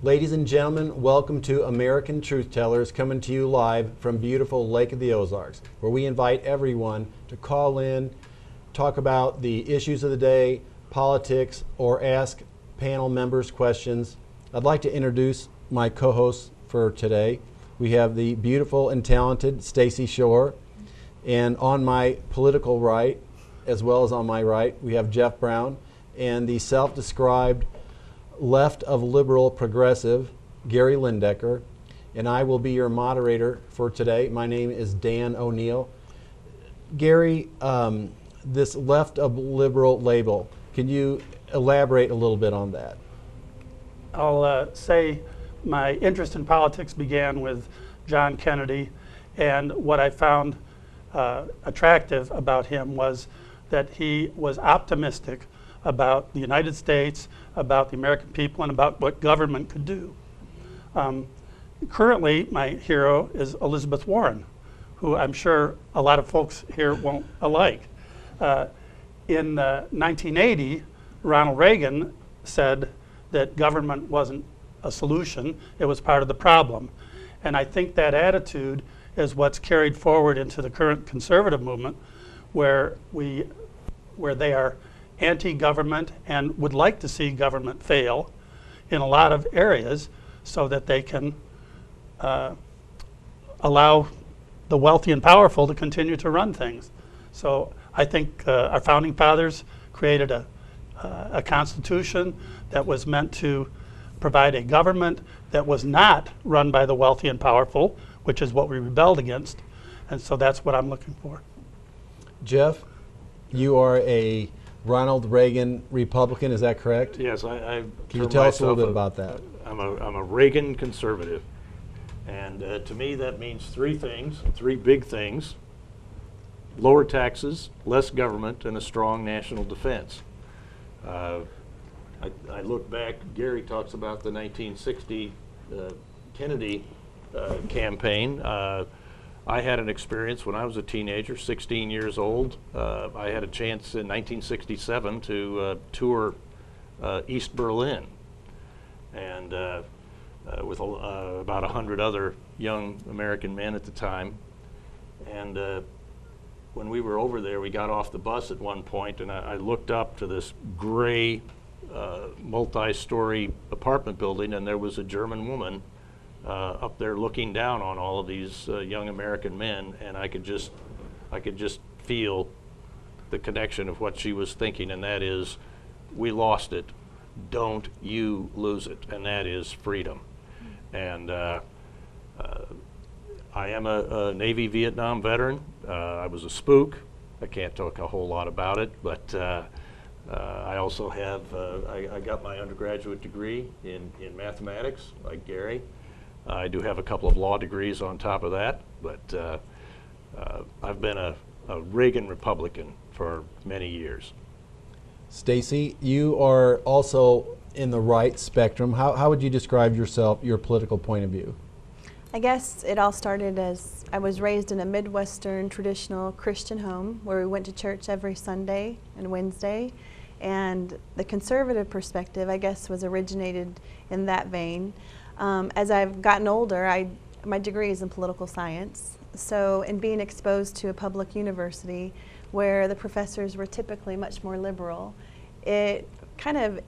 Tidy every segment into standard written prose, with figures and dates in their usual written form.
Ladies and gentlemen, welcome to American Truth Tellers, coming to you live from beautiful Lake of the Ozarks, where we invite everyone to call in, talk about the issues of the day, politics, or ask panel members questions. I'd like to introduce my co-hosts for today. We have the beautiful and talented Stacy Shore, and on my political right, as well as on my right, we have Jeff Brown, and the self-described left of liberal progressive, Gary Lindecker, and I will be your moderator for today. My name is Dan O'Neill. Gary, this left of liberal label, can you elaborate a little bit on that? I'll say my interest in politics began with John Kennedy, and what I found attractive about him was that he was optimistic about the United States, about the American people, and about what government could do. Currently, my hero is Elizabeth Warren, who I'm sure a lot of folks here won't alike. In 1980, Ronald Reagan said that government wasn't a solution, it was part of the problem. And I think that attitude is what's carried forward into the current conservative movement, where they are anti-government and would like to see government fail in a lot of areas so that they can allow the wealthy and powerful to continue to run things. So I think our founding fathers created a constitution that was meant to provide a government that was not run by the wealthy and powerful, which is what we rebelled against. And so that's what I'm looking for. Jeff, you are a Ronald Reagan Republican, is that correct? Yes, Can you tell us a little bit about that? I'm a Reagan conservative, and to me that means three big things: lower taxes, less government, and a strong national defense. I look back, Gary talks about the 1960 Kennedy campaign. I had an experience when I was a teenager, 16 years old. I had a chance in 1967 to tour East Berlin, and with about 100 other young American men at the time. And when we were over there, we got off the bus at one point, and I looked up to this gray multi-story apartment building, and there was a German woman up there looking down on all of these young American men, and I could just feel the connection of what she was thinking, and that is, we lost it, don't you lose it, and that is freedom. And I am a Navy Vietnam veteran. I was a spook. I can't talk a whole lot about it, but I also have, I got my undergraduate degree in mathematics, like Gary. I do have a couple of law degrees on top of that, but I've been a Reagan Republican for many years. Stacy, you are also in the right spectrum. How would you describe yourself, your political point of view? I guess it all started as I was raised in a Midwestern traditional Christian home where we went to church every Sunday and Wednesday. And the conservative perspective, I guess, was originated in that vein. As I've gotten older, my degree is in political science. So in being exposed to a public university where the professors were typically much more liberal, it kind of,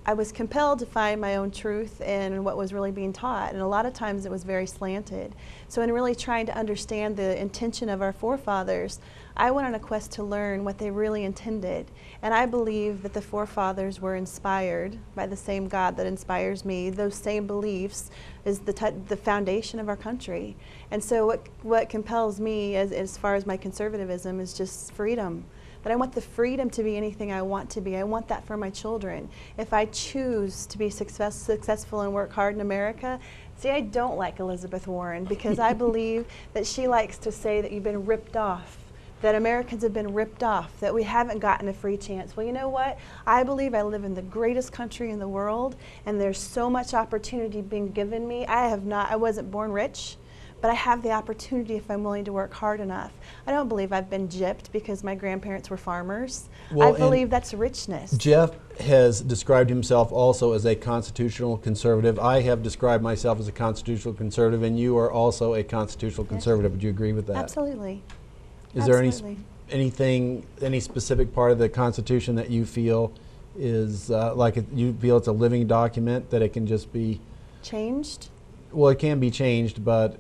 I was compelled to find my own truth in what was really being taught. And a lot of times it was very slanted. So in really trying to understand the intention of our forefathers, I went on a quest to learn what they really intended. And I believe that the forefathers were inspired by the same God that inspires me. Those same beliefs is the foundation of our country. And so what compels me as far as my conservatism is just freedom. That I want the freedom to be anything I want to be. I want that for my children. If I choose to be successful and work hard in America, see, I don't like Elizabeth Warren because I believe that she likes to say that you've been ripped off, that Americans have been ripped off, that we haven't gotten a free chance. Well, you know what? I believe I live in the greatest country in the world, and there's so much opportunity being given me. I wasn't born rich, but I have the opportunity if I'm willing to work hard enough. I don't believe I've been gypped because my grandparents were farmers. Well, I believe that's richness. Jeff has described himself also as a constitutional conservative. I have described myself as a constitutional conservative, and you are also a constitutional conservative. Would you agree with that? Absolutely. Is there Absolutely. any specific part of the Constitution that you feel is you feel it's a living document, that it can just be Changed? well, it can be changed, but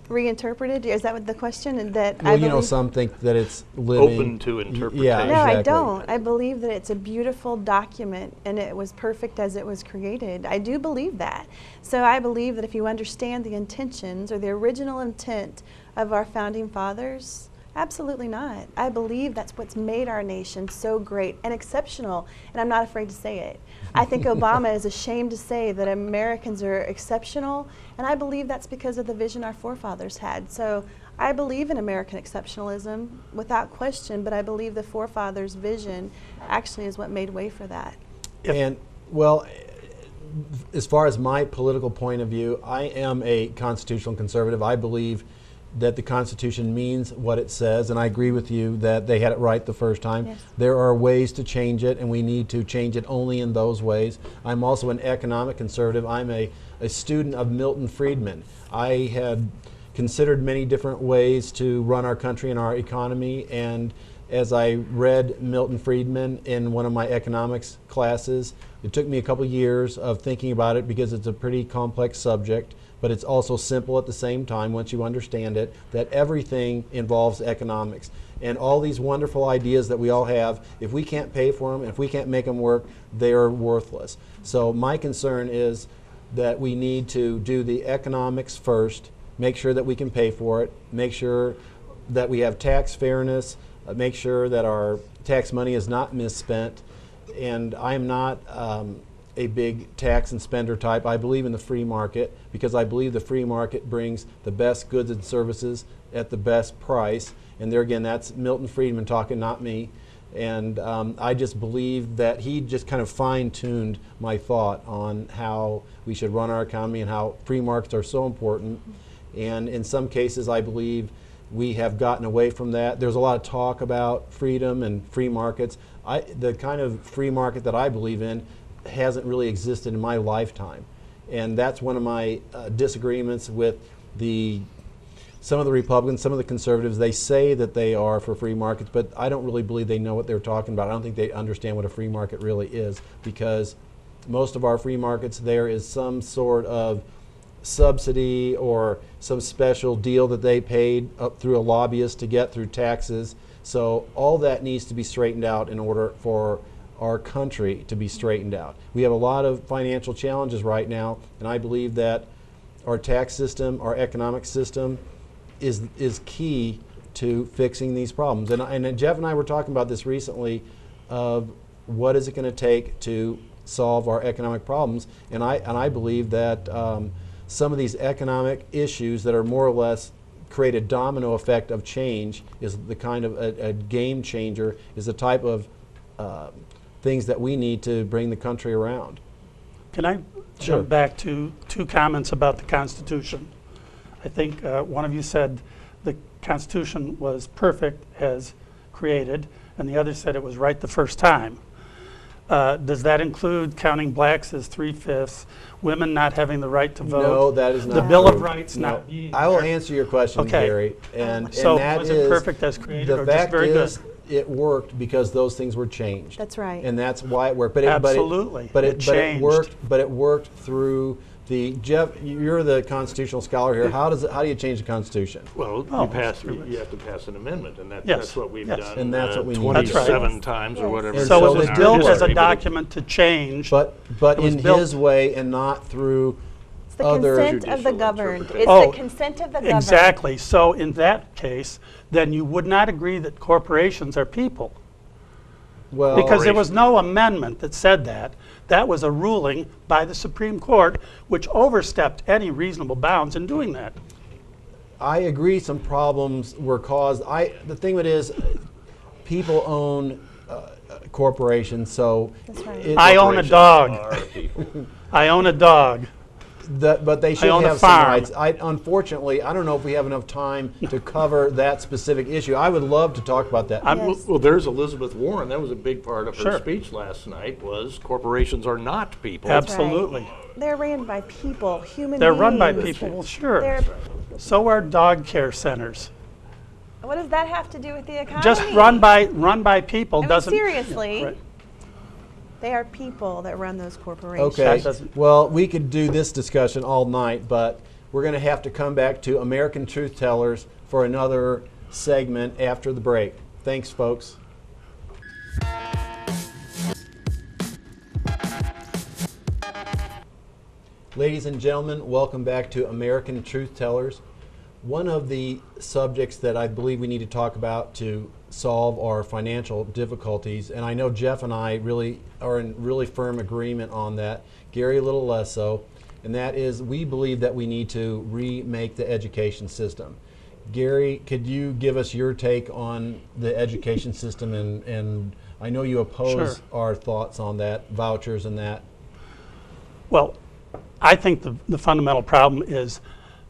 Reinterpreted? Is that what the question? And that well, I you know, believe- some think that it's living. Open to interpretation. Yeah, No, I exactly. don't. I believe that it's a beautiful document and it was perfect as it was created. I do believe that. So I believe that if you understand the intentions or the original intent of our founding fathers, absolutely not. I believe that's what's made our nation so great and exceptional, and I'm not afraid to say it. I think Obama is ashamed to say that Americans are exceptional, and I believe that's because of the vision our forefathers had. So I believe in American exceptionalism without question, but I believe the forefathers' vision actually is what made way for that. And well, as far as my political point of view, I am a constitutional conservative. I believe that the Constitution means what it says, and I agree with you that they had it right the first time. Yes. There are ways to change it, and we need to change it only in those ways. I'm also an economic conservative. I'm a student of Milton Friedman. I had considered many different ways to run our country and our economy, and as I read Milton Friedman in one of my economics classes, it took me a couple years of thinking about it because it's a pretty complex subject, but it's also simple at the same time once you understand it, that everything involves economics. And all these wonderful ideas that we all have, if we can't pay for them, if we can't make them work, they are worthless. So my concern is that we need to do the economics first, make sure that we can pay for it, make sure that we have tax fairness, make sure that our tax money is not misspent. And I am not a big tax and spender type. I believe in the free market because I believe the free market brings the best goods and services at the best price. And there again, that's Milton Friedman talking, not me. And I just believe that he just kind of fine-tuned my thought on how we should run our economy and how free markets are so important. And in some cases, I believe we have gotten away from that. There's a lot of talk about freedom and free markets. The kind of free market that I believe in hasn't really existed in my lifetime. And that's one of my disagreements with some of the Republicans, some of the conservatives. They say that they are for free markets, but I don't really believe they know what they're talking about. I don't think they understand what a free market really is, because most of our free markets, there is some sort of subsidy or some special deal that they paid up through a lobbyist to get through taxes. So all that needs to be straightened out in order for our country to be straightened out. We have a lot of financial challenges right now, and I believe that our tax system, our economic system is key to fixing these problems. And Jeff and I were talking about this recently of what is it going to take to solve our economic problems, and I believe that some of these economic issues that are more or less create a domino effect of change is the kind of a game changer, is the type of things that we need to bring the country around. Can I Sure. jump back to two comments about the Constitution? I think one of you said the Constitution was perfect as created, and the other said it was right the first time. Does that include counting blacks as 3/5, women not having the right to vote? No, that is not The Bill of true. Rights No. not being I will there? answer your question, Okay. Gary. And So that was it is, perfect as created the or just fact very is, good? it worked because those things were changed. That's right. And that's why it worked. Absolutely. But It it changed. worked. But it worked through the Jeff. You're the constitutional scholar here. How do you change the Constitution? Well, Oh, you pretty have to pass an amendment, and Yes, that's what we've yes. done. And that's what we need. 27 That's times or Yes. whatever. And So so it was the built bill- as a But it- document to change. But It was in built- his way and not through It's the other consent of the judicial governed. It's interpretation. Oh, the consent of the governed. Exactly. So in that case, then you would not agree that corporations are people. well. Because there was no amendment that said that. That was a ruling by the Supreme Court, which overstepped any reasonable bounds in doing that. I agree some problems were caused. The thing with it is, people own corporations, so That's right. it- I own a Corporations dog. are people. I own a dog. but they should own a have some farm. rights. Unfortunately, I don't know if we have enough time to cover that specific issue. I would love to talk about that. Yes. Well, there's Elizabeth Warren. That was a big part of her Sure. speech last night. Was corporations are not people. Absolutely. They're ran by people, human They're beings. run by people, well, sure. They're, So are dog care centers. what does that have to do with the economy? Just run by people I mean, doesn't. seriously. Right. They are people that run those corporations. Okay. That doesn't- Well, we could do this discussion all night, but we're going to have to come back to American Truth Tellers for another segment after the break. Thanks, folks. Ladies and gentlemen, welcome back to American Truth Tellers. One of the subjects that I believe we need to talk about to solve our financial difficulties, and I know Jeff and I really are in really firm agreement on that, Gary a little less so, and that is we believe that we need to remake the education system. Gary, could you give us your take on the education system, and I know you oppose Sure. our thoughts on that, vouchers and that. Well, I think the fundamental problem is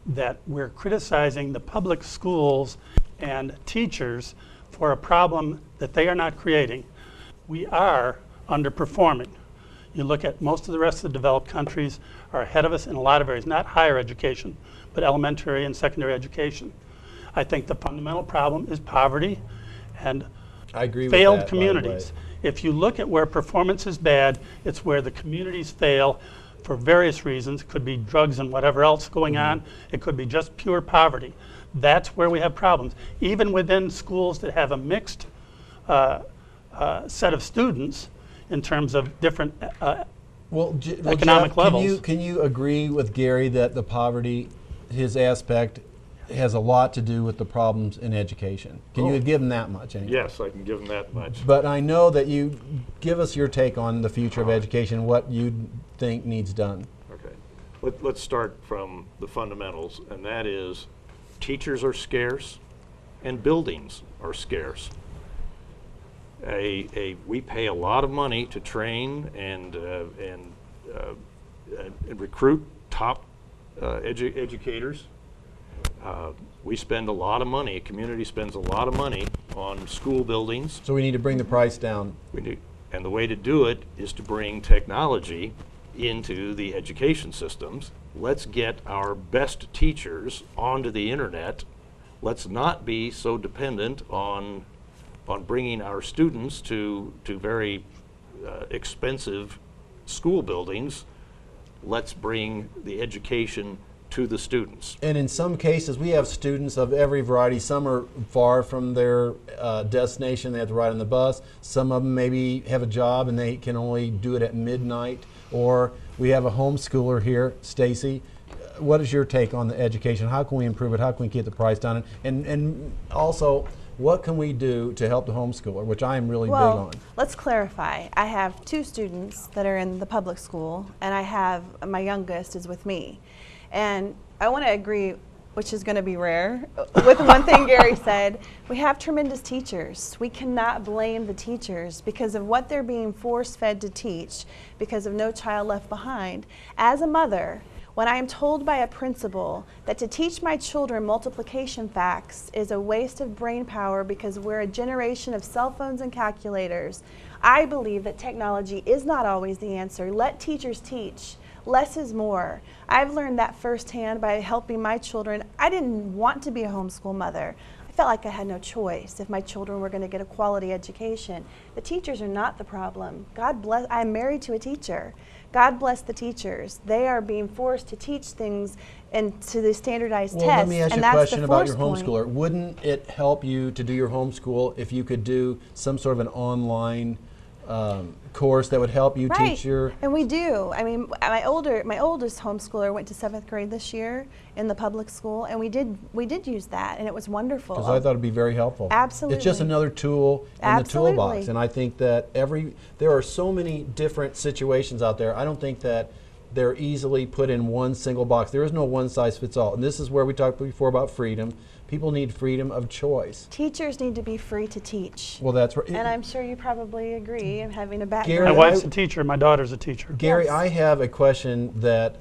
that we're criticizing the public schools and teachers for a problem that they are not creating. We are underperforming. You look at most of the rest of the developed countries are ahead of us in a lot of areas, not higher education, but elementary and secondary education. I think the fundamental problem is poverty and I agree with failed that, by the way. communities. If you look at where performance is bad, it's where the communities fail for various reasons. It could be drugs and whatever else going on. It could be just pure poverty. That's where we have problems. Even within schools that have a mixed set of students in terms of different economic Jeff, levels. Can you agree with Gary that the poverty, his aspect, has a lot to do with the problems in education? Can you give him that much? Anyway? Yes, I can give them that much. But I know that you give us your take on the future of education, what you think needs done. Okay. Let's start from the fundamentals, and that is teachers are scarce and buildings are scarce. We pay a lot of money to train and recruit top educators. We spend a lot of money, a community spends a lot of money on school buildings. So we need to bring the price down. We do, and the way to do it is to bring technology into the education systems. Let's get our best teachers onto the internet. Let's not be so dependent on bringing our students to very expensive school buildings. Let's bring the education to the students. And in some cases, we have students of every variety. Some are far from their destination. They have to ride on the bus. Some of them maybe have a job and they can only do it at midnight. Or we have a homeschooler here, Stacy. What is your take on the education? How can we improve it? How can we keep the price down? And also, what can we do to help the homeschooler, which I am really big on? Let's clarify. I have 2 students that are in the public school, and I have my youngest is with me. And I want to agree, which is going to be rare, with one thing Gary said. We have tremendous teachers. We cannot blame the teachers because of what they're being force-fed to teach because of No Child Left Behind. As a mother, when I am told by a principal that to teach my children multiplication facts is a waste of brain power because we're a generation of cell phones and calculators, I believe that technology is not always the answer. Let teachers teach. Less is more. I've learned that firsthand by helping my children. I didn't want to be a homeschool mother. I felt like I had no choice if my children were going to get a quality education. The teachers are not the problem. God bless, I'm married to a teacher. God bless the teachers. They are being forced to teach things and to the standardized tests. Let me ask you a that's question the about your force homeschooler. point. Wouldn't it help you to do your homeschool if you could do some sort of an online course that would help you teach your... And we do. I mean, my oldest homeschooler went to 7th grade this year in the public school, and we did use that, and it was wonderful. Because I thought it'd be very helpful. Absolutely. It's just another tool in the toolbox, and I think that there are so many different situations out there. I don't think that they're easily put in one single box. There is no one size fits all, and this is where we talked before about freedom. People need freedom of choice. Teachers need to be free to teach. Well, that's right. And I'm sure you probably agree, having a background. Gary, My wife's a teacher, my daughter's a teacher. Gary, Yes. I have a question that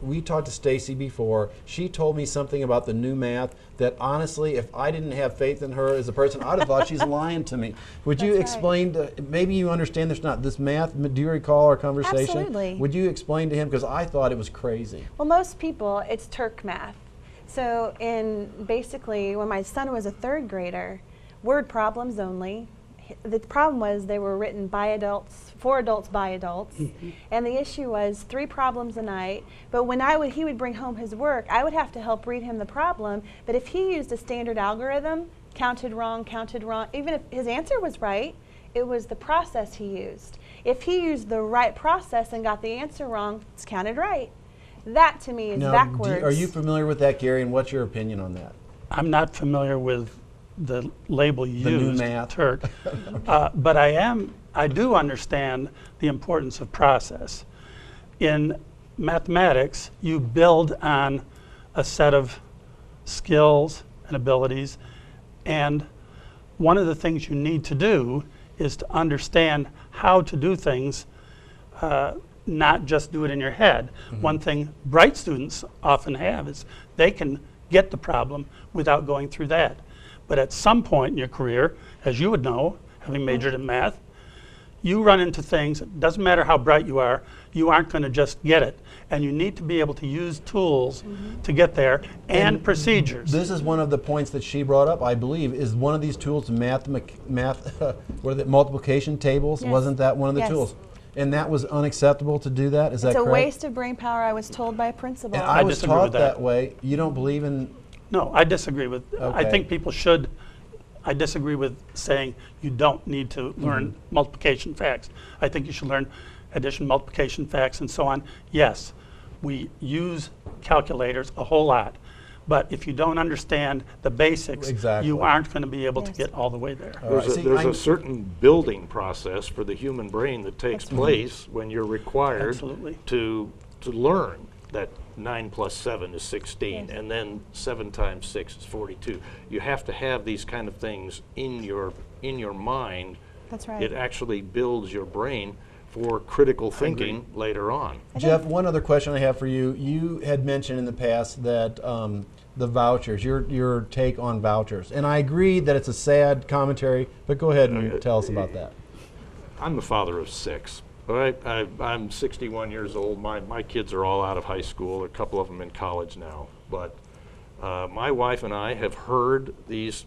we talked to Stacy before. She told me something about the new math that honestly, if I didn't have faith in her as a person, I'd have thought she's lying to me. Would you That's right. explain, maybe you understand there's not this math, do you recall our conversation? Absolutely. Would you explain to him, because I thought it was crazy. Well, most people, it's Turk math. So basically, when my son was a 3rd grader, word problems only. The problem was they were written by adults, for adults by adults. And the issue was 3 problems a night. But when he would bring home his work, I would have to help read him the problem. But if he used a standard algorithm, counted wrong, even if his answer was right, it was the process he used. If he used the right process and got the answer wrong, it's counted right. That to me is Now, backwards. are you familiar with that, Gary, and what's your opinion on that? I'm not familiar with the label used, new math. Turk, but I do understand the importance of process. In mathematics, you build on a set of skills and abilities, and one of the things you need to do is to understand how to do things, not just do it in your head. One thing bright students often have is they can get the problem without going through that. But at some point in your career, as you would know, having majored in math, you run into things, it doesn't matter how bright you aren't going to just get it. And you need to be able to use tools to get there and procedures. This is one of the points that she brought up, I believe, is one of these tools, multiplication tables. Yes. Wasn't that one of the Yes. tools? And that was unacceptable to do that? Is that It's a correct? waste of brain power, I was told by a principal. And I I was disagree taught with that. that way. You don't believe in... No, I disagree with, I Okay. think people should, I disagree with saying you don't need to learn multiplication facts. I think you should learn addition, multiplication facts, and so on. Yes, we use calculators a whole lot, but if you don't understand the basics, Exactly. you aren't going to be able to Yes. get all the way there. All right. See, There's I'm- a certain building process for the human brain that takes That's right. place when you're required Absolutely. to learn that 9 plus 7 is 16, Yes. and then 7 times 6 is 42. You have to have these kind of things in your mind. That's right. It actually builds your brain for critical thinking later on. Jeff, one other question I have for you. You had mentioned in the past that the vouchers, your take on vouchers. And I agree that it's a sad commentary, but go ahead and tell us about that. I'm the father of 6. All right, I'm 61 years old. My kids are all out of high school. A couple of them in college now. But my wife and I have heard this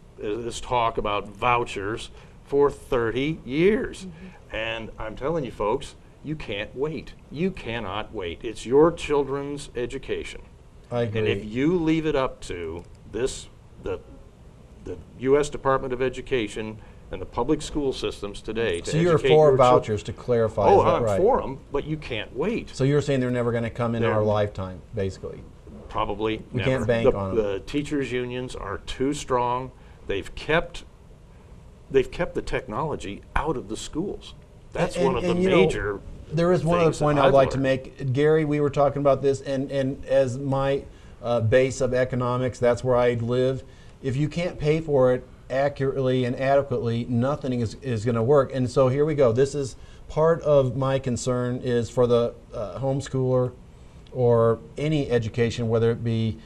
talk about vouchers for 30 years. And I'm telling you folks, you can't wait. You cannot wait. It's your children's education. I agree. And if you leave it up to the U.S. Department of Education and the public school systems today to So you're educate for your vouchers, to clarify, Oh, is that I'm right? for them, but you can't wait. So you're saying they're never going to come in They're- our lifetime, basically? Probably We never. can't bank on 'em. The teachers' unions are too strong. They've kept the technology out of the schools. That's one of the you know, major. There is one other things that point I'd I've like to learned. make. Gary, we were talking about this, and as my base of economics, that's where I live. If you can't pay for it accurately and adequately, nothing is going to work. And so here we go. This is part of my concern is for the homeschooler or any education, whether it be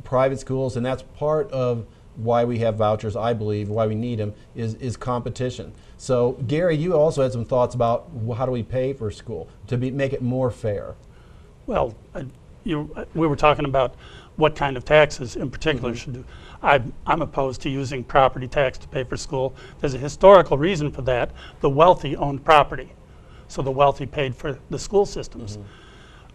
private schools, and that's part of why we have vouchers, I believe, why we need them, is competition. So, Gary, you also had some thoughts about how do we pay for school to make it more fair? Well, we were talking about what kind of taxes in particular should do. I'm opposed to using property tax to pay for school. There's a historical reason for that. The wealthy owned property, so the wealthy paid for the school systems.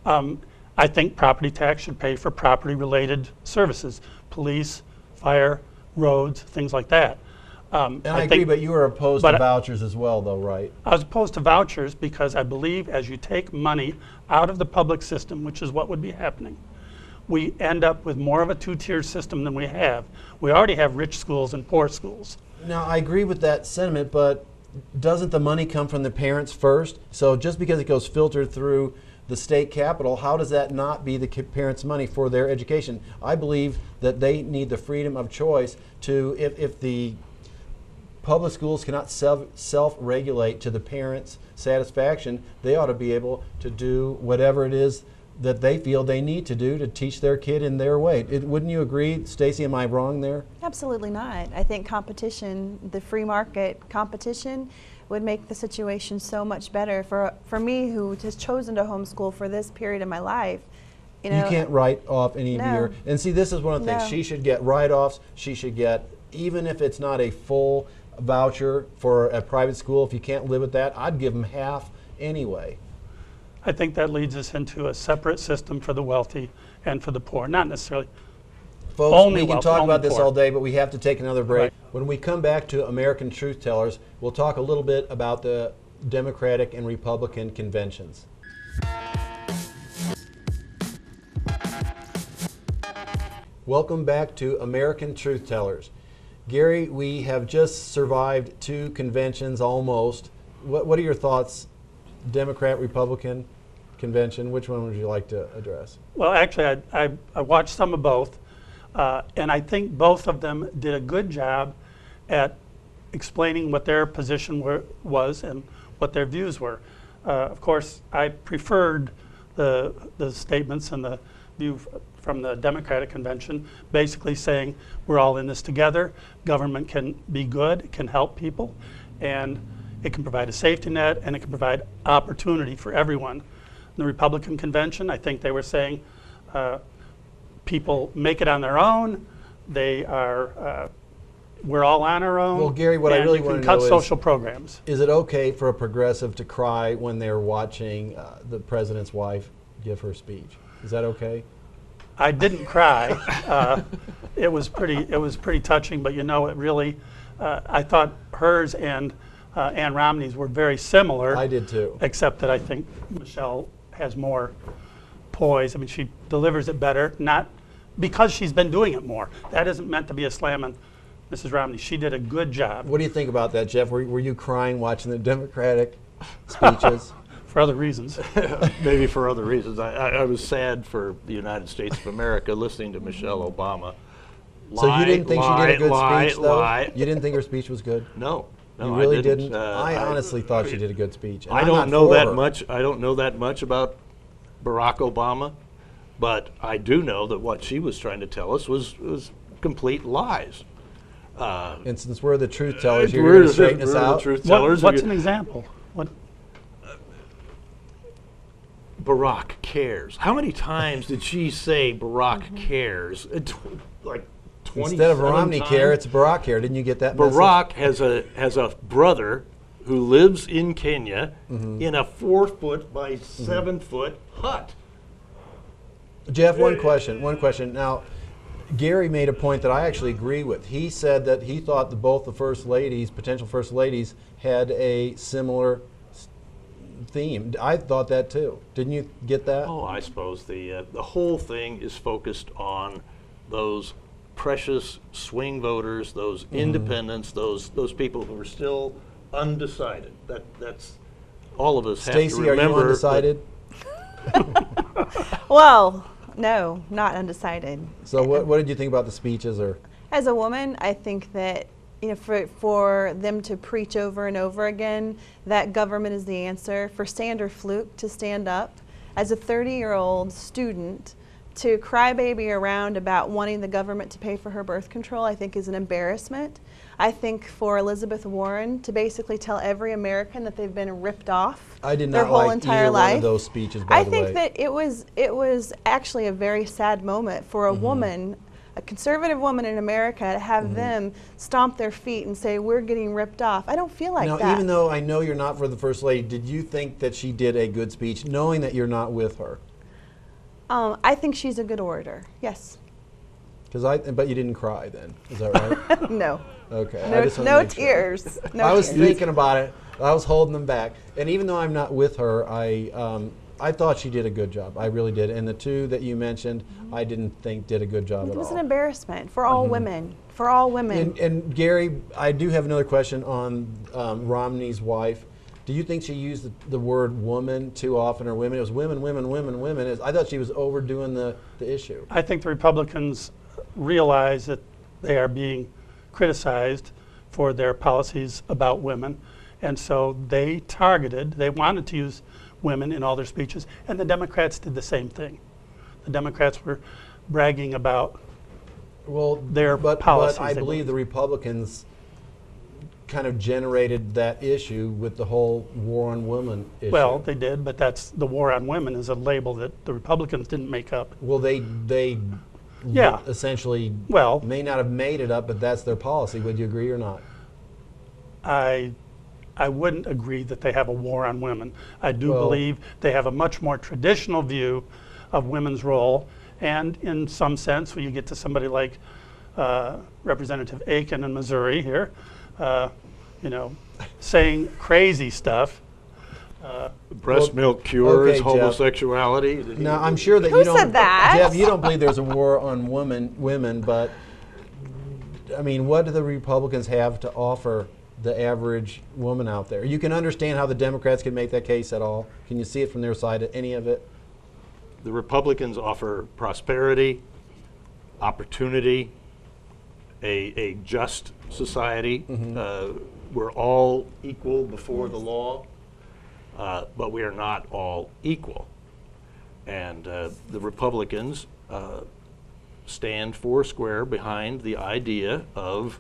I think property tax should pay for property-related services, police, fire, roads, things like that. And I agree, but you are opposed to but- vouchers as well, though, right? I was opposed to vouchers because I believe as you take money out of the public system, which is what would be happening, we end up with more of a two-tier system than we have. We already have rich schools and poor schools. Now, I agree with that sentiment, but doesn't the money come from the parents first? So just because it goes filtered through the state capitol, how does that not be the parents' money for their education? I believe that they need the freedom of choice to, if the public schools cannot self-regulate to the parents' satisfaction, they ought to be able to do whatever it is that they feel they need to do to teach their kid in their way. Wouldn't you agree, Stacy? Am I wrong there? Absolutely not. I think competition, the free market competition, would make the situation so much better for me, who has chosen to homeschool for this period of my life. You know, you can't write off any of your, and see, this is one of the things. No. She should get write-offs. She should get, even if it's not a full voucher for a private school, if you can't live with that, I'd give them half anyway. I think that leads us into a separate system for the wealthy and for the poor, not necessarily. Folks, Only we can wealth, talk only about this poor. all day, but we have to take another break. Right. When we come back to American Truth Tellers, we'll talk a little bit about the Democratic and Republican conventions. Welcome back to American Truth Tellers. Gary, we have just survived 2 conventions almost. What are your thoughts? Democrat, Republican convention, which one would you like to address? Well, actually, I watched some of both, and I think both of them did a good job at explaining what their position was and what their views were. Of course, I preferred the statements and the view from the Democratic convention, basically saying we're all in this together. Government can be good, it can help people, and it can provide a safety net, and it can provide opportunity for everyone. In the Republican convention, I think they were saying people make it on their own. They are, we're all on our own. Well, Gary, what I really and want you to can know cut social programs. is it okay for a progressive to cry when they're watching the president's wife give her speech? Is that okay? I didn't cry. It was pretty touching, but you know, it really, I thought hers and Ann Romney's were very similar. I did too. Except that I think Michelle has more poise. I mean, she delivers it better, not because she's been doing it more. That isn't meant to be a slam on Mrs. Romney. She did a good job. What do you think about that, Jeff? Were you crying watching the Democratic speeches? For other reasons. Maybe for other reasons. I was sad for the United States of America listening to Michelle Obama. So you didn't think she did a good speech, though? Lie. You didn't think her speech was good? No. No, You really I didn't? didn't. I honestly thought she did a good speech. and I I'm don't not know for that her. much. I don't know that much about Barack Obama, but I do know that what she was trying to tell us was complete lies. And since we're the truth tellers, We're you're going to the- straighten us we're the out? truth tellers. What's an example? What? Barack cares. How many times did she say Barack cares? Like 27 Instead of Romney times? care, it's Barack care. Didn't you get that message? Barack has a brother who lives in Kenya in a 4-foot by 7-foot hut. Jeff, one question. Now, Gary made a point that I actually agree with. He said that he thought that both the first ladies, potential first ladies, had a similar theme. I thought that too. Didn't you get that? Oh, I suppose the whole thing is focused on those precious swing voters, those independents, those people who are still undecided. That's all of us have to Stacy, are remember. you undecided? Well, no, not undecided. So what did you think about the speeches? Or As a woman, I think that, you know, for them to preach over and over again that government is the answer, for Sandra Fluke to stand up as a 30-year-old student to crybaby around about wanting the government to pay for her birth control, I think is an embarrassment. I think for Elizabeth Warren to basically tell every American that they've been ripped off I did their not whole like entire either life. one of those speeches, by I the way. think that it was actually a very sad moment for a woman, a conservative woman in America, to have them stomp their feet and say, we're getting ripped off. I don't feel like Now, that. even though I know you're not for the First Lady, did you think that she did a good speech, knowing that you're not with her? I think she's a good orator, yes. But you didn't cry then, is that right? No. Okay. I No, just wanted to no make sure. tears. No I was tears. thinking about it. I was holding them back. And even though I'm not with her, I thought she did a good job. I really did. And the two that you mentioned, I didn't think did a good job It at was all. an embarrassment for all women. For all women. And Gary, I do have another question on Romney's wife. Do you think she used the word woman too often, or women? It was women, women, women, women. I thought she was overdoing the issue. I think the Republicans realize that they are being criticized for their policies about women, and so they wanted to use women in all their speeches, and the Democrats did the same thing. The Democrats were bragging about their policies. But I believe the Republicans kind of generated that issue with the whole war on women issue. Well, they did, but the war on women is a label that the Republicans didn't make up. Well, they Yeah. essentially may not have made it up, but that's their policy. Would you agree or not? I wouldn't agree that they have a war on women. I do believe they have a much more traditional view of women's role, and in some sense, when you get to somebody like Representative Aiken in Missouri here, saying crazy stuff. Breast milk cures Jeff. homosexuality. Now, I'm sure that Who you don't, said that? Jeff, you don't believe there's a war on women, but I mean, what do the Republicans have to offer the average woman out there? You can understand how the Democrats can make that case at all. Can you see it from their side, any of it? The Republicans offer prosperity, opportunity, a just society. We're all equal before the law, but we are not all equal. And the Republicans stand foursquare behind the idea of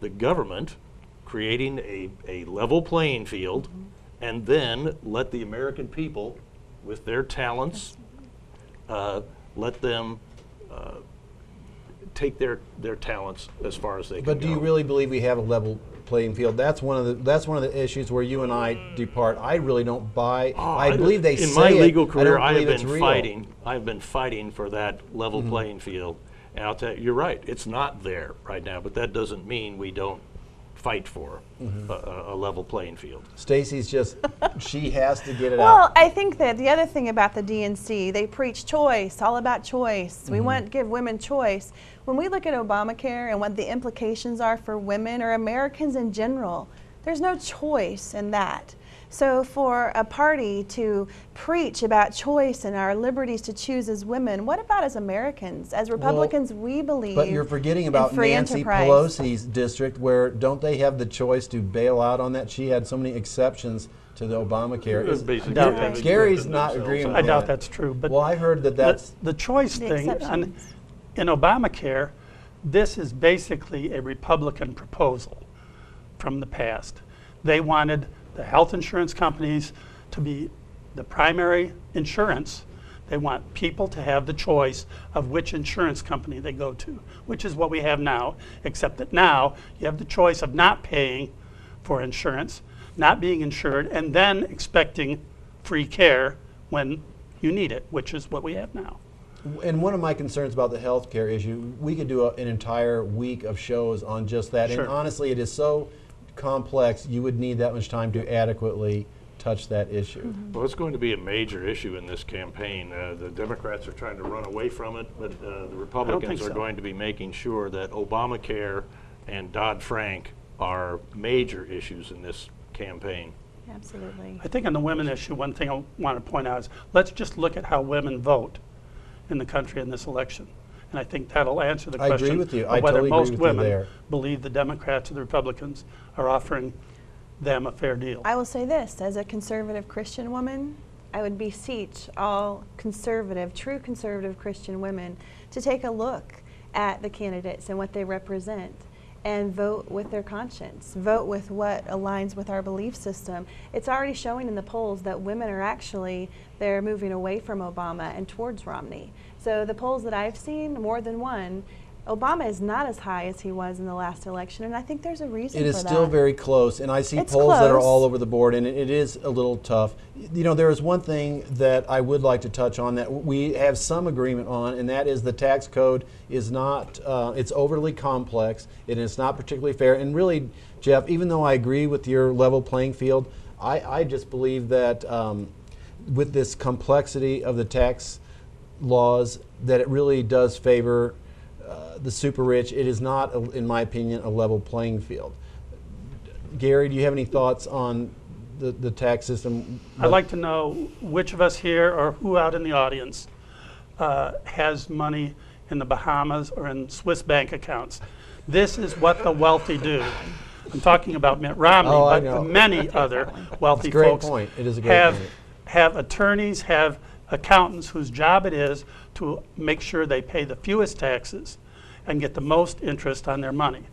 the government creating a level playing field, and then let the American people, with their talents, let them take their talents as far as they can But do you really believe we have a level playing field? That's one of the issues where you and I depart. I really don't buy. I believe they say it. In my legal career, I I don't have believe been it's real. fighting. I've been fighting for that level playing field. And I'll tell you, you're right. It's not there right now, but that doesn't mean we don't fight for a level playing field. Stacy's just, she has to get it Well, out. I think that the other thing about the DNC, they preach choice, all about choice. We want to give women choice. When we look at Obamacare and what the implications are for women or Americans in general, there's no choice in that. So for a party to preach about choice and our liberties to choose as women, what about as Americans? As Republicans, we believe But you're forgetting about in free Nancy enterprise. Pelosi's district, where don't they have the choice to bail out on that? She had so many exceptions to the Obamacare. Basically, doubt they've that. Gary's exempted not themselves agreeing out with I of doubt that. that's true. But Well, I heard that that's the choice The thing exceptions. in Obamacare, this is basically a Republican proposal from the past. They wanted the health insurance companies to be the primary insurance. They want people to have the choice of which insurance company they go to, which is what we have now, except that now you have the choice of not paying for insurance, not being insured, and then expecting free care when you need it, which is what we have now. And one of my concerns about the health care issue, we could do an entire week of shows on just that. Sure. And honestly, it is so complex, you would need that much time to adequately touch that issue. Well, it's going to be a major issue in this campaign. The Democrats are trying to run away from it, but the Republicans are so. going to be making sure that Obamacare and Dodd-Frank are major issues in this campaign. Absolutely. I think on the women issue, one thing I want to point out is let's just look at how women vote in the country in this election. And I think that'll answer the I agree question with you. of I whether totally most agree with you women there. believe the Democrats or the Republicans are offering them a fair deal. I will say this, as a conservative Christian woman, I would beseech all conservative, true conservative Christian women to take a look at the candidates and what they represent and vote with their conscience, vote with what aligns with our belief system. It's already showing in the polls that women are actually, they're moving away from Obama and towards Romney. So the polls that I've seen, more than one, Obama is not as high as he was in the last election, and I think there's a reason It for is that. still very close, and I see It's polls that are close. all over the board, and it is a little tough. You know, there is one thing that I would like to touch on that we have some agreement on, and that is the tax code is not, it's overly complex, and it's not particularly fair. And really, Jeff, even though I agree with your level playing field, I just believe that with this complexity of the tax laws, that it really does favor the super rich. It is not, in my opinion, a level playing field. Gary, do you have any thoughts on the tax system? I'd like to know which of us here or who out in the audience has money in the Bahamas or in Swiss bank accounts. This is what the wealthy do. I'm talking about Mitt Romney, Oh, I but know. many other wealthy It's a great folks point. It is a great point. have attorneys, have accountants whose job it is to make sure they pay the fewest taxes and get the most interest on their money.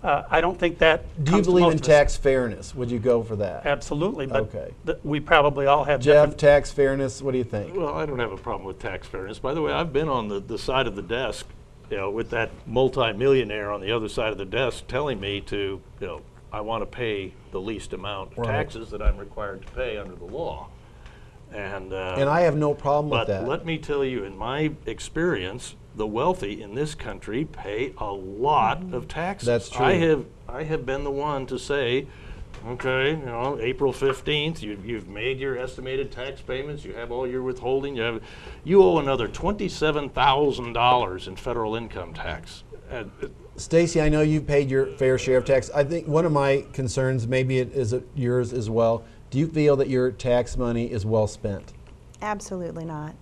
I don't think that Do you comes to believe most in of us. tax fairness? Would you go for that? Absolutely, but Okay. we probably all have Jeff, different. tax fairness, what do you think? Well, I don't have a problem with tax fairness. By the way, I've been on the side of the desk, with that multi-millionaire on the other side of the desk telling me to, I want to pay the least amount of Right. taxes that I'm required to pay under the law. And I have no problem with but that. let me tell you, in my experience, the wealthy in this country pay a lot of taxes. That's true. I have been the one to say, okay, April 15th, you've made your estimated tax payments, you have all your withholding, you owe another $27,000 in federal income tax. Stacy, I know you've paid your fair share of tax. I think one of my concerns, maybe it is yours as well, do you feel that your tax money is well spent? Absolutely not.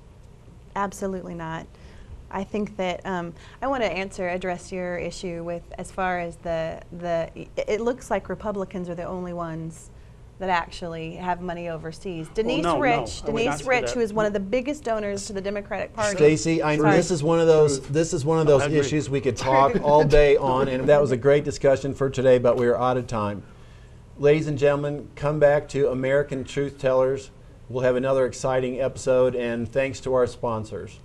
Absolutely not. I think that I want to address your issue with as far as it looks like Republicans are the only ones that actually have money overseas. Denise no, Rich, I would not say that. who is one of the biggest donors to the Democratic Party. Stacy, Sorry. this is one of those I agree. issues we could talk all day on, and that was a great discussion for today, but we are out of time. Ladies and gentlemen, come back to American Truth Tellers. We'll have another exciting episode, and thanks to our sponsors.